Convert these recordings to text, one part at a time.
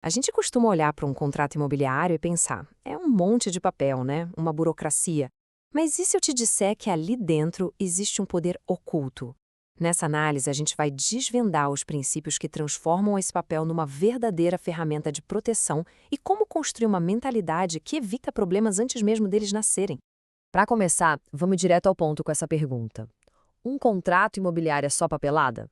A gente costuma olhar para um contrato imobiliário e pensar, é um monte de papel, né? Uma burocracia. Mas e se eu te disser que ali dentro existe um poder oculto? Nessa análise, a gente vai desvendar os princípios que transformam esse papel numa verdadeira ferramenta de proteção e como construir uma mentalidade que evita problemas antes mesmo deles nascerem. Para começar, vamos direto ao ponto com essa pergunta. Um contrato imobiliário é só papelada?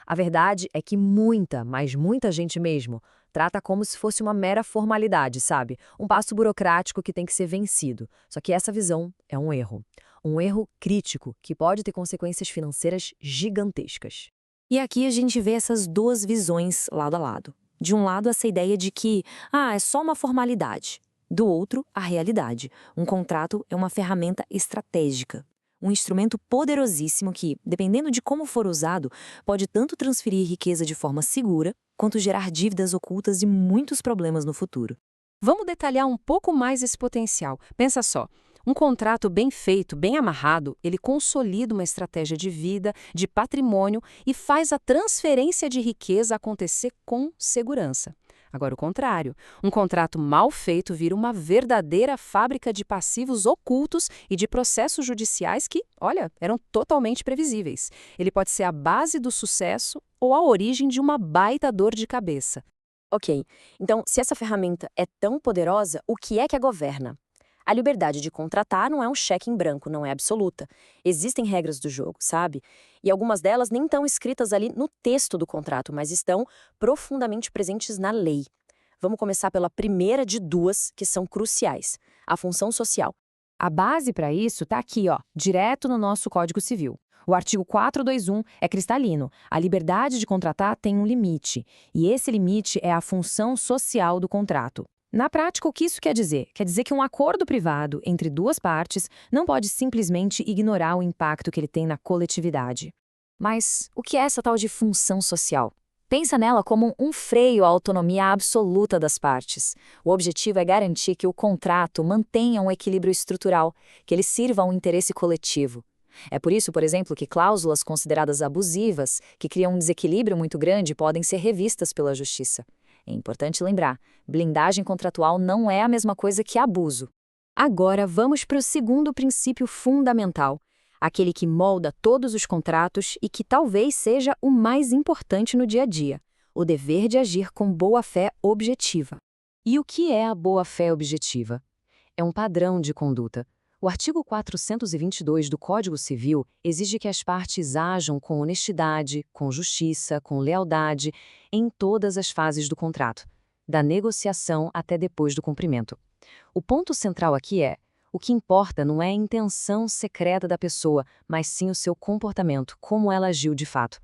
A verdade é que muita, mas muita gente mesmo, trata como se fosse uma mera formalidade, sabe? Um passo burocrático que tem que ser vencido. Só que essa visão é um erro. Um erro crítico que pode ter consequências financeiras gigantescas. E aqui a gente vê essas duas visões lado a lado. De um lado, essa ideia de que, é só uma formalidade. Do outro, a realidade. Um contrato é uma ferramenta estratégica. Um instrumento poderosíssimo que, dependendo de como for usado, pode tanto transferir riqueza de forma segura, quanto gerar dívidas ocultas e muitos problemas no futuro. Vamos detalhar um pouco mais esse potencial. Pensa só, um contrato bem feito, bem amarrado, ele consolida uma estratégia de vida, de patrimônio e faz a transferência de riqueza acontecer com segurança. Agora, o contrário, um contrato mal feito vira uma verdadeira fábrica de passivos ocultos e de processos judiciais que, olha, eram totalmente previsíveis. Ele pode ser a base do sucesso ou a origem de uma baita dor de cabeça. Ok, então, se essa ferramenta é tão poderosa, o que é que a governa? A liberdade de contratar não é um cheque em branco, não é absoluta. Existem regras do jogo, sabe? E algumas delas nem estão escritas ali no texto do contrato, mas estão profundamente presentes na lei. Vamos começar pela primeira de duas, que são cruciais: a função social. A base para isso está aqui, ó, direto no nosso Código Civil. O artigo 421 é cristalino. A liberdade de contratar tem um limite, e esse limite é a função social do contrato. Na prática, o que isso quer dizer? Quer dizer que um acordo privado entre duas partes não pode simplesmente ignorar o impacto que ele tem na coletividade. Mas o que é essa tal de função social? Pensa nela como um freio à autonomia absoluta das partes. O objetivo é garantir que o contrato mantenha um equilíbrio estrutural, que ele sirva a um interesse coletivo. É por isso, por exemplo, que cláusulas consideradas abusivas, que criam um desequilíbrio muito grande, podem ser revistas pela justiça. É importante lembrar, blindagem contratual não é a mesma coisa que abuso. Agora, vamos para o segundo princípio fundamental, aquele que molda todos os contratos e que talvez seja o mais importante no dia a dia: o dever de agir com boa-fé objetiva. E o que é a boa-fé objetiva? É um padrão de conduta. O artigo 422 do Código Civil exige que as partes ajam com honestidade, com justiça, com lealdade, em todas as fases do contrato, da negociação até depois do cumprimento. O ponto central aqui é: o que importa não é a intenção secreta da pessoa, mas sim o seu comportamento, como ela agiu de fato.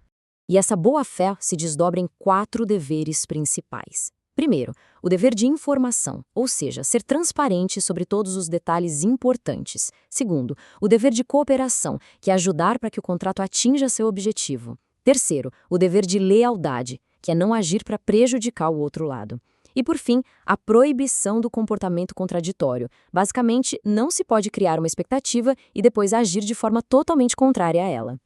E essa boa-fé se desdobra em 4 deveres principais. Primeiro, o dever de informação, ou seja, ser transparente sobre todos os detalhes importantes. Segundo, o dever de cooperação, que é ajudar para que o contrato atinja seu objetivo. Terceiro, o dever de lealdade, que é não agir para prejudicar o outro lado. E, por fim, a proibição do comportamento contraditório. Basicamente, não se pode criar uma expectativa e depois agir de forma totalmente contrária a ela.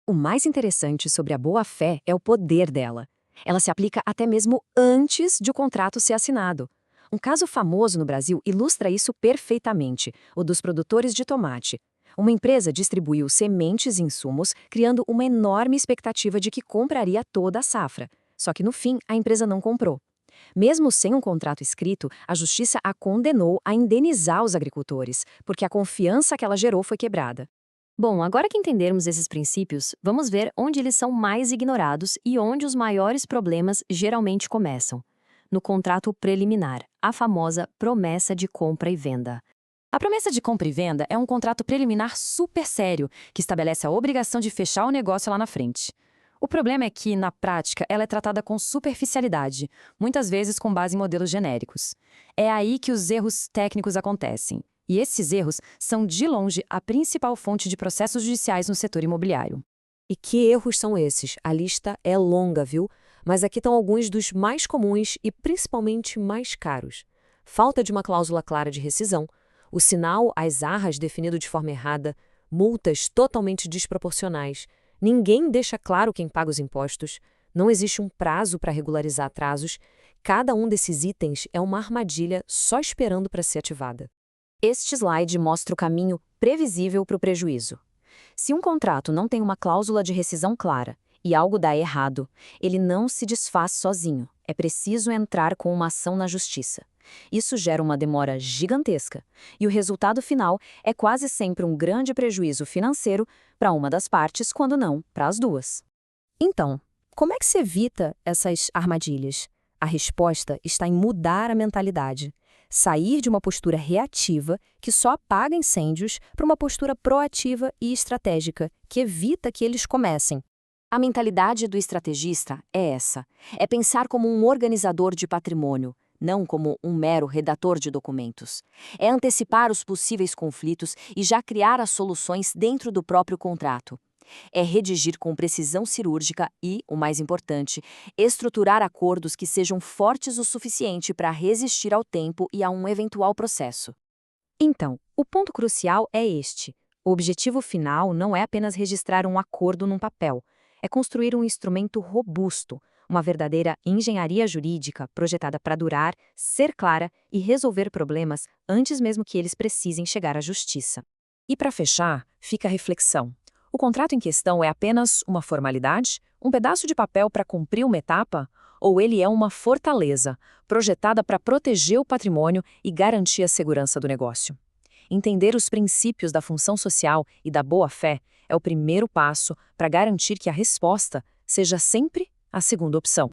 O mais interessante sobre a boa-fé é o poder dela. Ela se aplica até mesmo antes de o contrato ser assinado. Um caso famoso no Brasil ilustra isso perfeitamente: o dos produtores de tomate. Uma empresa distribuiu sementes e insumos, criando uma enorme expectativa de que compraria toda a safra. Só que no fim, a empresa não comprou. Mesmo sem um contrato escrito, a justiça a condenou a indenizar os agricultores, porque a confiança que ela gerou foi quebrada. Bom, agora que entendermos esses princípios, vamos ver onde eles são mais ignorados e onde os maiores problemas geralmente começam. No contrato preliminar, a famosa promessa de compra e venda. A promessa de compra e venda é um contrato preliminar super sério, que estabelece a obrigação de fechar o negócio lá na frente. O problema é que, na prática, ela é tratada com superficialidade, muitas vezes com base em modelos genéricos. É aí que os erros técnicos acontecem. E esses erros são, de longe, a principal fonte de processos judiciais no setor imobiliário. E que erros são esses? A lista é longa, viu? Mas aqui estão alguns dos mais comuns e principalmente mais caros. Falta de uma cláusula clara de rescisão, o sinal às arras definido de forma errada, multas totalmente desproporcionais, ninguém deixa claro quem paga os impostos, não existe um prazo para regularizar atrasos, Cada um desses itens é uma armadilha só esperando para ser ativada. Este slide mostra o caminho previsível para o prejuízo. Se um contrato não tem uma cláusula de rescisão clara e algo dá errado, ele não se desfaz sozinho. É preciso entrar com uma ação na justiça. Isso gera uma demora gigantesca, e o resultado final é quase sempre um grande prejuízo financeiro para uma das partes, quando não para as duas. Então, como é que se evita essas armadilhas? A resposta está em mudar a mentalidade. Sair de uma postura reativa, que só apaga incêndios, para uma postura proativa e estratégica, que evita que eles comecem. A mentalidade do estrategista é essa: é pensar como um organizador de patrimônio, não como um mero redator de documentos. É antecipar os possíveis conflitos e já criar as soluções dentro do próprio contrato. É redigir com precisão cirúrgica e, o mais importante, estruturar acordos que sejam fortes o suficiente para resistir ao tempo e a um eventual processo. Então, o ponto crucial é este. O objetivo final não é apenas registrar um acordo num papel, é construir um instrumento robusto, uma verdadeira engenharia jurídica projetada para durar, ser clara e resolver problemas antes mesmo que eles precisem chegar à justiça. E para fechar, fica a reflexão. O contrato em questão é apenas uma formalidade? Um pedaço de papel para cumprir uma etapa? Ou ele é uma fortaleza, projetada para proteger o patrimônio e garantir a segurança do negócio? Entender os princípios da função social e da boa-fé é o primeiro passo para garantir que a resposta seja sempre a segunda opção.